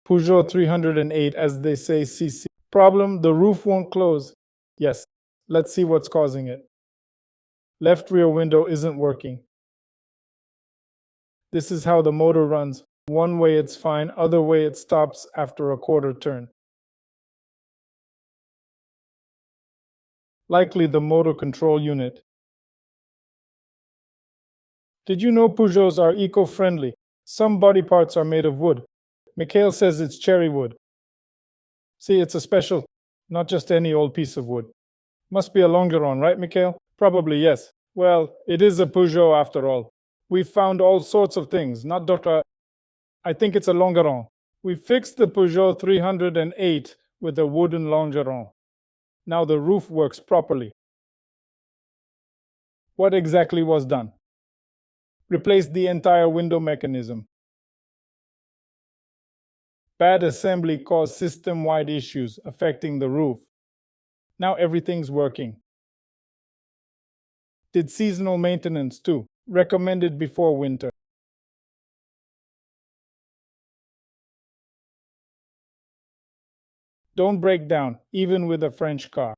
Peugeot 308, as they say, CC. Problem, the roof won't close. Yes, let's see what's causing it. Left rear window isn't working. This is how the motor runs. One way it's fine, other way it stops after a quarter turn. Likely the motor control unit. Did you know Peugeots are eco-friendly? Some body parts are made of wood. Mikhail says it's cherry wood. See, it's a special, not just any old piece of wood. Must be a Longeron, right, Mikhail? Probably yes. Well, it is a Peugeot after all. We've found all sorts of things, not Dr. I think it's a Longeron. We fixed the Peugeot 308 with a wooden Longeron. Now the roof works properly. What exactly was done? Replaced the entire window mechanism. Bad assembly caused system-wide issues affecting the roof. Now everything's working. Did seasonal maintenance too, recommended before winter. Don't break down, even with a French car.